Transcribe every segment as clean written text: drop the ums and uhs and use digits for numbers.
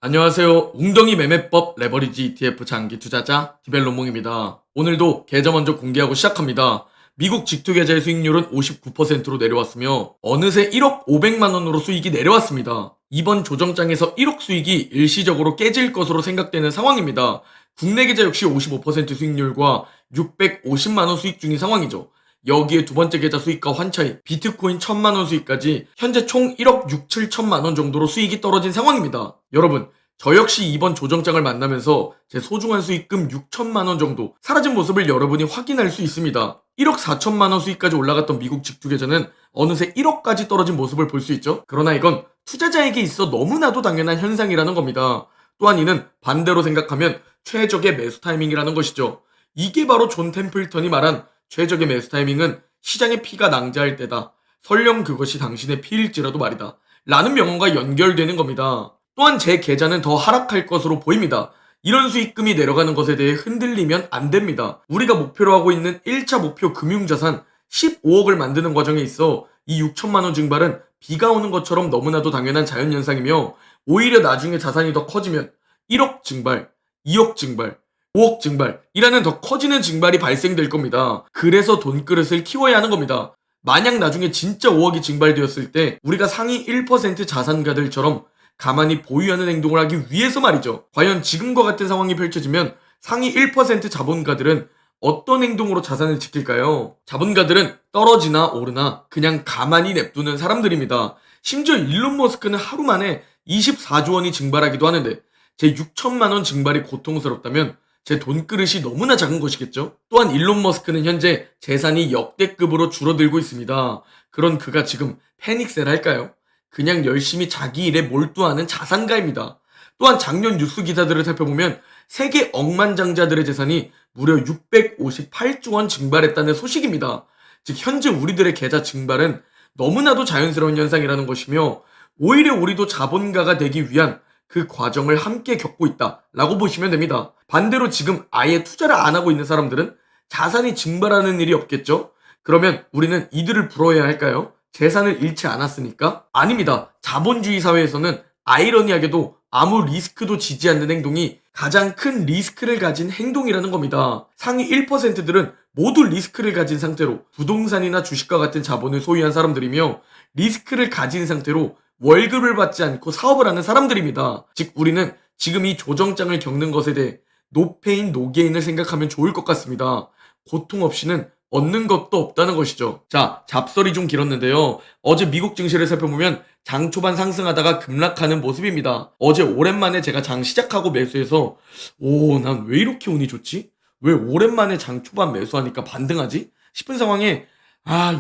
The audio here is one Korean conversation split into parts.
안녕하세요. 웅덩이 매매법 레버리지 ETF 장기 투자자 디벨로몽입니다. 오늘도 계좌 먼저 공개하고 시작합니다. 미국 직투 계좌의 수익률은 59%로 내려왔으며 어느새 1억 500만 원으로 수익이 내려왔습니다. 이번 조정장에서 1억 수익이 일시적으로 깨질 것으로 생각되는 상황입니다. 국내 계좌 역시 55% 수익률과 650만 원 수익 중인 상황이죠. 여기에 두 번째 계좌 수익과 환차익, 비트코인 1000만 원 수익까지 현재 총 1억 6, 7천만 원 정도로 수익이 떨어진 상황입니다. 여러분, 저 역시 이번 조정장을 만나면서 제 소중한 수익금 6천만 원 정도 사라진 모습을 여러분이 확인할 수 있습니다. 1억 4천만 원 수익까지 올라갔던 미국 직투 계좌는 어느새 1억까지 떨어진 모습을 볼 수 있죠. 그러나 이건 투자자에게 있어 너무나도 당연한 현상이라는 겁니다. 또한 이는 반대로 생각하면 최적의 매수 타이밍이라는 것이죠. 이게 바로 존 템플턴이 말한 최적의 매수 타이밍은 시장의 피가 낭자할 때다. 설령 그것이 당신의 피일지라도 말이다. 라는 명언과 연결되는 겁니다. 또한 제 계좌는 더 하락할 것으로 보입니다. 이런 수익금이 내려가는 것에 대해 흔들리면 안 됩니다. 우리가 목표로 하고 있는 1차 목표 금융자산 15억을 만드는 과정에 있어 이 6천만 원 증발은 비가 오는 것처럼 너무나도 당연한 자연현상이며 오히려 나중에 자산이 더 커지면 1억 증발, 2억 증발, 5억 증발이라는 더 커지는 증발이 발생될 겁니다. 그래서 돈그릇을 키워야 하는 겁니다. 만약 나중에 진짜 5억이 증발되었을 때 우리가 상위 1% 자산가들처럼 가만히 보유하는 행동을 하기 위해서 말이죠. 과연 지금과 같은 상황이 펼쳐지면 상위 1% 자본가들은 어떤 행동으로 자산을 지킬까요? 자본가들은 떨어지나 오르나 그냥 가만히 냅두는 사람들입니다. 심지어 일론 머스크는 하루 만에 24조 원이 증발하기도 하는데 제 6천만 원 증발이 고통스럽다면 제 돈그릇이 너무나 작은 것이겠죠? 또한 일론 머스크는 현재 재산이 역대급으로 줄어들고 있습니다. 그런 그가 지금 패닉셀 할까요? 그냥 열심히 자기 일에 몰두하는 자산가입니다. 또한 작년 뉴스 기사들을 살펴보면 세계 억만장자들의 재산이 무려 658조 원 증발했다는 소식입니다. 즉 현재 우리들의 계좌 증발은 너무나도 자연스러운 현상이라는 것이며 오히려 우리도 자본가가 되기 위한 그 과정을 함께 겪고 있다라고 보시면 됩니다. 반대로 지금 아예 투자를 안 하고 있는 사람들은 자산이 증발하는 일이 없겠죠? 그러면 우리는 이들을 부러워야 할까요? 재산을 잃지 않았으니까? 아닙니다. 자본주의 사회에서는 아이러니하게도 아무 리스크도 지지 않는 행동이 가장 큰 리스크를 가진 행동이라는 겁니다. 상위 1%들은 모두 리스크를 가진 상태로 부동산이나 주식과 같은 자본을 소유한 사람들이며 리스크를 가진 상태로 월급을 받지 않고 사업을 하는 사람들입니다. 즉 우리는 지금 이 조정장을 겪는 것에 대해 노페인 노게인을 생각하면 좋을 것 같습니다. 고통 없이는 얻는 것도 없다는 것이죠. 자, 잡설이 좀 길었는데요. 어제 미국 증시를 살펴보면 장 초반 상승하다가 급락하는 모습입니다. 어제 오랜만에 제가 장 시작하고 매수해서 난 왜 이렇게 운이 좋지? 왜 오랜만에 장 초반 매수하니까 반등하지? 싶은 상황에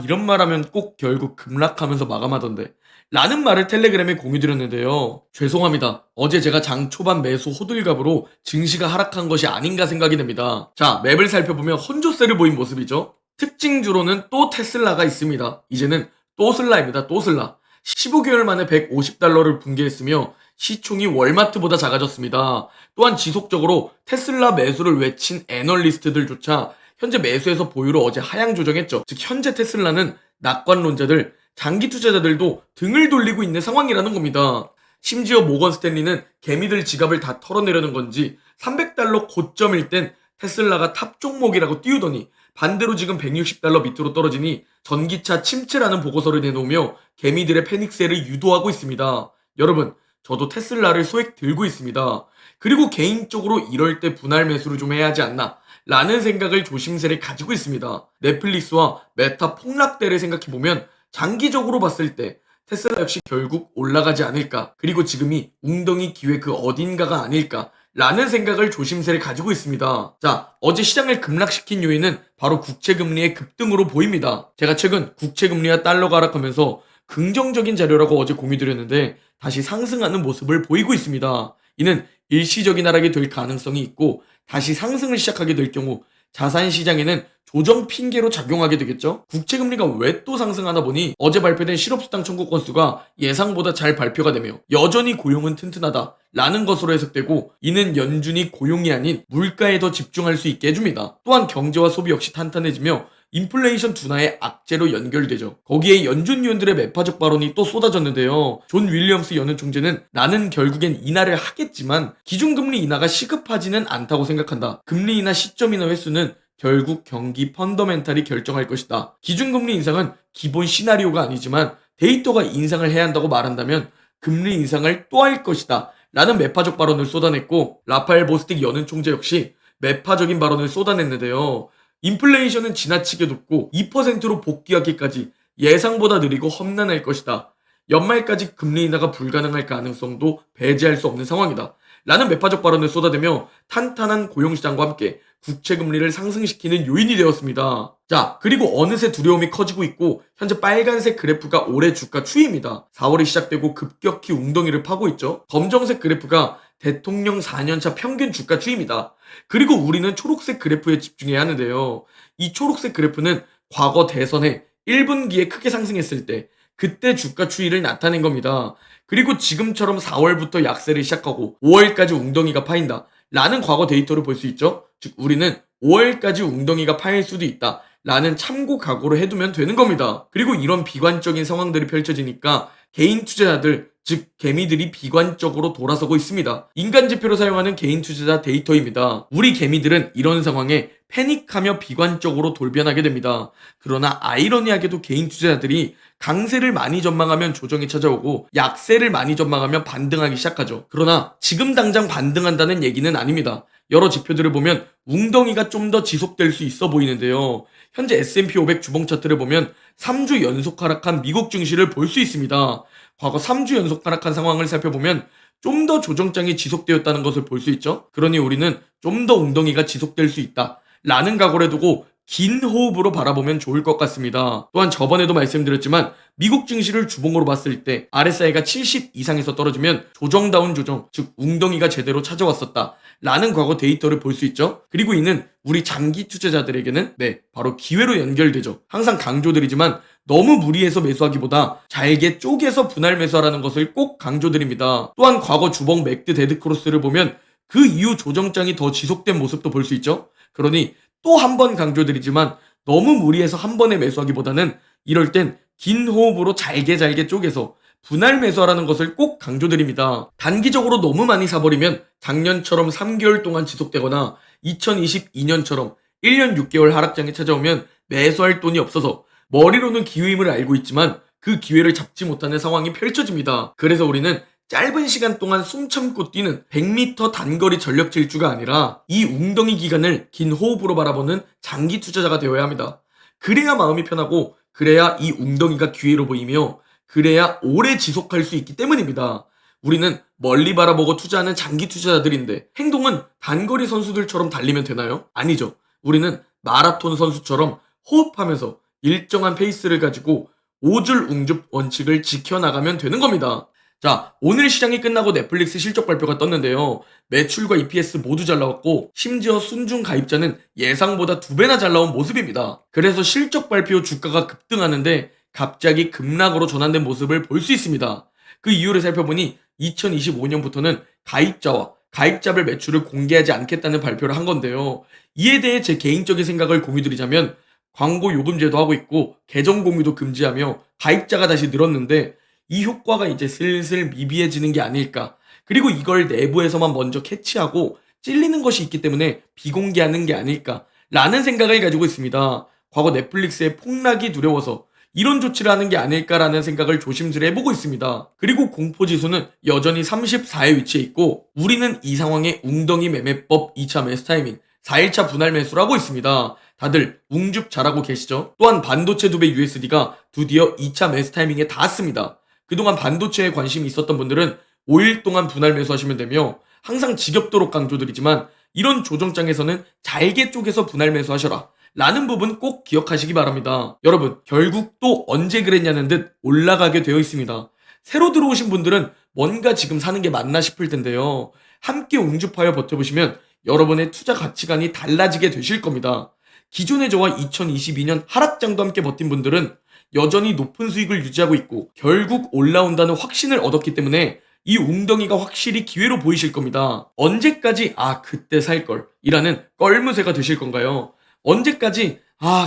이런 말하면 꼭 결국 급락하면서 마감하던데 라는 말을 텔레그램에 공유드렸는데요. 죄송합니다. 어제 제가 장 초반 매수 호들갑으로 증시가 하락한 것이 아닌가 생각이 됩니다. 자, 맵을 살펴보면 혼조세를 보인 모습이죠. 특징주로는 또 테슬라가 있습니다. 이제는 또 슬라입니다. 또 슬라. 15개월 만에 150달러를 붕괴했으며 시총이 월마트보다 작아졌습니다. 또한 지속적으로 테슬라 매수를 외친 애널리스트들조차 현재 매수해서 보유로 어제 하향 조정했죠. 즉 현재 테슬라는 낙관론자들, 장기 투자자들도 등을 돌리고 있는 상황이라는 겁니다. 심지어 모건 스탠리는 개미들 지갑을 다 털어내려는 건지 300달러 고점일 땐 테슬라가 탑 종목이라고 띄우더니 반대로 지금 160달러 밑으로 떨어지니 전기차 침체라는 보고서를 내놓으며 개미들의 패닉세를 유도하고 있습니다. 여러분, 저도 테슬라를 소액 들고 있습니다. 그리고 개인적으로 이럴 때 분할 매수를 좀 해야 하지 않나 라는 생각을 조심스레 가지고 있습니다. 넷플릭스와 메타 폭락대를 생각해보면 장기적으로 봤을 때 테슬라 역시 결국 올라가지 않을까, 그리고 지금이 웅덩이 기회 그 어딘가가 아닐까 라는 생각을 조심스레 가지고 있습니다. 자, 어제 시장을 급락시킨 요인은 바로 국채금리의 급등으로 보입니다. 제가 최근 국채금리와 달러가 하락하면서 긍정적인 자료라고 어제 공유드렸는데 다시 상승하는 모습을 보이고 있습니다. 이는 일시적인 하락이 될 가능성이 있고 다시 상승을 시작하게 될 경우 자산시장에는 조정 핑계로 작용하게 되겠죠. 국채금리가 왜 또 상승하나 보니 어제 발표된 실업수당 청구 건수가 예상보다 잘 발표가 되며 여전히 고용은 튼튼하다 라는 것으로 해석되고, 이는 연준이 고용이 아닌 물가에 더 집중할 수 있게 해줍니다. 또한 경제와 소비 역시 탄탄해지며 인플레이션 둔화의 악재로 연결되죠. 거기에 연준위원들의 매파적 발언이 또 쏟아졌는데요. 존 윌리엄스 연은총재는 나는 결국엔 인하를 하겠지만 기준금리 인하가 시급하지는 않다고 생각한다. 금리 인하 시점이나 횟수는 결국 경기 펀더멘탈이 결정할 것이다. 기준금리 인상은 기본 시나리오가 아니지만 데이터가 인상을 해야 한다고 말한다면 금리 인상을 또 할 것이다. 라는 매파적 발언을 쏟아냈고 라파엘 보스틱 연은총재 역시 매파적인 발언을 쏟아냈는데요. 인플레이션은 지나치게 높고 2%로 복귀하기까지 예상보다 느리고 험난할 것이다. 연말까지 금리 인하가 불가능할 가능성도 배제할 수 없는 상황이다. 라는 매파적 발언을 쏟아대며 탄탄한 고용시장과 함께 국채금리를 상승시키는 요인이 되었습니다. 자, 그리고 어느새 두려움이 커지고 있고 현재 빨간색 그래프가 올해 주가 추이입니다. 4월이 시작되고 급격히 웅덩이를 파고 있죠. 검정색 그래프가 대통령 4년차 평균 주가 추이입니다. 그리고 우리는 초록색 그래프에 집중해야 하는데요. 이 초록색 그래프는 과거 대선에 1분기에 크게 상승했을 때 그때 주가 추이를 나타낸 겁니다. 그리고 지금처럼 4월부터 약세를 시작하고 5월까지 웅덩이가 파인다 라는 과거 데이터를 볼 수 있죠. 즉 우리는 5월까지 웅덩이가 파일 수도 있다 라는 참고 각오로 해두면 되는 겁니다. 그리고 이런 비관적인 상황들이 펼쳐지니까 개인 투자자들 즉 개미들이 비관적으로 돌아서고 있습니다. 인간지표로 사용하는 개인 투자자 데이터입니다. 우리 개미들은 이런 상황에 패닉하며 비관적으로 돌변하게 됩니다. 그러나 아이러니하게도 개인 투자자들이 강세를 많이 전망하면 조정이 찾아오고 약세를 많이 전망하면 반등하기 시작하죠. 그러나 지금 당장 반등한다는 얘기는 아닙니다. 여러 지표들을 보면 웅덩이가 좀 더 지속될 수 있어 보이는데요. 현재 S&P 500 주봉 차트를 보면 3주 연속 하락한 미국 증시를 볼 수 있습니다. 과거 3주 연속 하락한 상황을 살펴보면 좀 더 조정장이 지속되었다는 것을 볼 수 있죠. 그러니 우리는 좀 더 웅덩이가 지속될 수 있다 라는 각오를 두고 긴 호흡으로 바라보면 좋을 것 같습니다. 또한 저번에도 말씀드렸지만 미국 증시를 주봉으로 봤을 때 RSI가 70 이상에서 떨어지면 조정다운 조정, 즉 웅덩이가 제대로 찾아왔었다 라는 과거 데이터를 볼 수 있죠. 그리고 이는 우리 장기 투자자들에게는 바로 기회로 연결되죠. 항상 강조드리지만 너무 무리해서 매수하기보다 잘게 쪼개서 분할 매수하라는 것을 꼭 강조드립니다. 또한 과거 주봉 맥드 데드크로스를 보면 그 이후 조정장이 더 지속된 모습도 볼 수 있죠. 그러니 또 한 번 강조드리지만 너무 무리해서 한 번에 매수하기보다는 이럴 땐 긴 호흡으로 잘게 쪼개서 분할 매수하라는 것을 꼭 강조드립니다. 단기적으로 너무 많이 사버리면 작년처럼 3개월 동안 지속되거나 2022년처럼 1년 6개월 하락장이 찾아오면 매수할 돈이 없어서 머리로는 기회임을 알고 있지만 그 기회를 잡지 못하는 상황이 펼쳐집니다. 그래서 우리는 짧은 시간 동안 숨 참고 뛰는 100m 단거리 전력 질주가 아니라 이 웅덩이 기간을 긴 호흡으로 바라보는 장기 투자자가 되어야 합니다. 그래야 마음이 편하고 그래야 이 웅덩이가 기회로 보이며 그래야 오래 지속할 수 있기 때문입니다. 우리는 멀리 바라보고 투자하는 장기 투자자들인데 행동은 단거리 선수들처럼 달리면 되나요? 아니죠. 우리는 마라톤 선수처럼 호흡하면서 일정한 페이스를 가지고 5줄 웅줍 원칙을 지켜나가면 되는 겁니다. 자, 오늘 시장이 끝나고 넷플릭스 실적 발표가 떴는데요. 매출과 EPS 모두 잘 나왔고 심지어 순중 가입자는 예상보다 2배나 잘 나온 모습입니다. 그래서 실적 발표 후 주가가 급등하는데 갑자기 급락으로 전환된 모습을 볼 수 있습니다. 그 이유를 살펴보니 2025년부터는 가입자와 가입자별 매출을 공개하지 않겠다는 발표를 한 건데요. 이에 대해 제 개인적인 생각을 공유드리자면 광고 요금제도 하고 있고 계정 공유도 금지하며 가입자가 다시 늘었는데 이 효과가 이제 슬슬 미비해지는 게 아닐까. 그리고 이걸 내부에서만 먼저 캐치하고 찔리는 것이 있기 때문에 비공개하는 게 아닐까 라는 생각을 가지고 있습니다. 과거 넷플릭스의 폭락이 두려워서 이런 조치를 하는 게 아닐까라는 생각을 조심스레 해보고 있습니다. 그리고 공포지수는 여전히 34에 위치해 있고 우리는 이 상황에 웅덩이 매매법 2차 매수 타이밍 4일차 분할 매수를 하고 있습니다. 다들 웅줍 잘하고 계시죠? 또한 반도체 두배 USD가 드디어 2차 매수 타이밍에 닿았습니다. 그동안 반도체에 관심이 있었던 분들은 5일 동안 분할 매수하시면 되며 항상 지겹도록 강조드리지만 이런 조정장에서는 잘게 쪼개서 분할 매수하셔라 라는 부분 꼭 기억하시기 바랍니다. 여러분 결국 또 언제 그랬냐는 듯 올라가게 되어 있습니다. 새로 들어오신 분들은 뭔가 지금 사는 게 맞나 싶을 텐데요. 함께 웅줍하여 버텨보시면 여러분의 투자 가치관이 달라지게 되실 겁니다. 기존의 저와 2022년 하락장도 함께 버틴 분들은 여전히 높은 수익을 유지하고 있고 결국 올라온다는 확신을 얻었기 때문에 이 웅덩이가 확실히 기회로 보이실 겁니다. 언제까지 그때 살걸 이라는 껄무새가 되실 건가요? 언제까지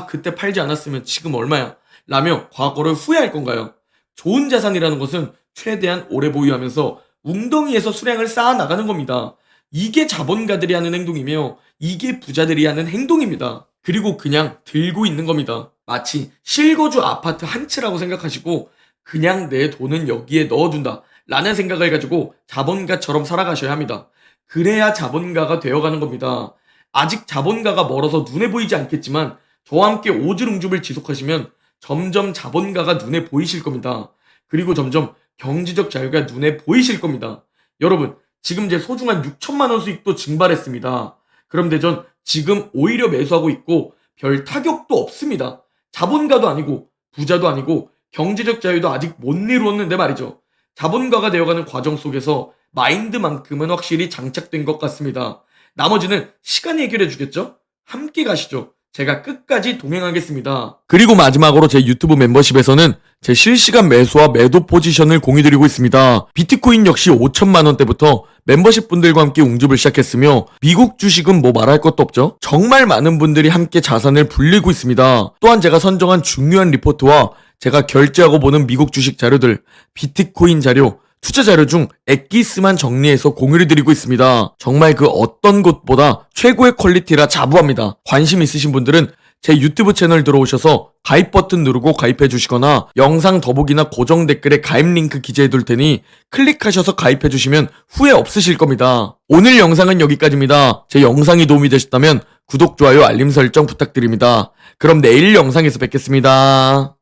그때 팔지 않았으면 지금 얼마야? 라며 과거를 후회할 건가요? 좋은 자산이라는 것은 최대한 오래 보유하면서 웅덩이에서 수량을 쌓아 나가는 겁니다. 이게 자본가들이 하는 행동이며 이게 부자들이 하는 행동입니다. 그리고 그냥 들고 있는 겁니다. 마치 실거주 아파트 한 채라고 생각하시고 그냥 내 돈은 여기에 넣어둔다 라는 생각을 가지고 자본가처럼 살아가셔야 합니다. 그래야 자본가가 되어가는 겁니다. 아직 자본가가 멀어서 눈에 보이지 않겠지만 저와 함께 오즈룽줍을 지속하시면 점점 자본가가 눈에 보이실 겁니다. 그리고 점점 경제적 자유가 눈에 보이실 겁니다. 여러분, 지금 제 소중한 6천만 원 수익도 증발했습니다. 그런데 전 지금 오히려 매수하고 있고 별 타격도 없습니다. 자본가도 아니고 부자도 아니고 경제적 자유도 아직 못 이루었는데 말이죠. 자본가가 되어가는 과정 속에서 마인드만큼은 확실히 장착된 것 같습니다. 나머지는 시간이 해결해 주겠죠? 함께 가시죠. 제가 끝까지 동행하겠습니다. 그리고 마지막으로 제 유튜브 멤버십에서는 제 실시간 매수와 매도 포지션을 공유드리고 있습니다. 비트코인 역시 5천만 원대부터 멤버십 분들과 함께 웅줍을 시작했으며 미국 주식은 뭐 말할 것도 없죠. 정말 많은 분들이 함께 자산을 불리고 있습니다. 또한 제가 선정한 중요한 리포트와 제가 결제하고 보는 미국 주식 자료들, 비트코인 자료, 투자 자료 중 엑기스만 정리해서 공유를 드리고 있습니다. 정말 그 어떤 곳보다 최고의 퀄리티라 자부합니다. 관심 있으신 분들은 제 유튜브 채널 들어오셔서 가입 버튼 누르고 가입해 주시거나 영상 더보기나 고정 댓글에 가입 링크 기재해 둘 테니 클릭하셔서 가입해 주시면 후회 없으실 겁니다. 오늘 영상은 여기까지입니다. 제 영상이 도움이 되셨다면 구독, 좋아요, 알림 설정 부탁드립니다. 그럼 내일 영상에서 뵙겠습니다.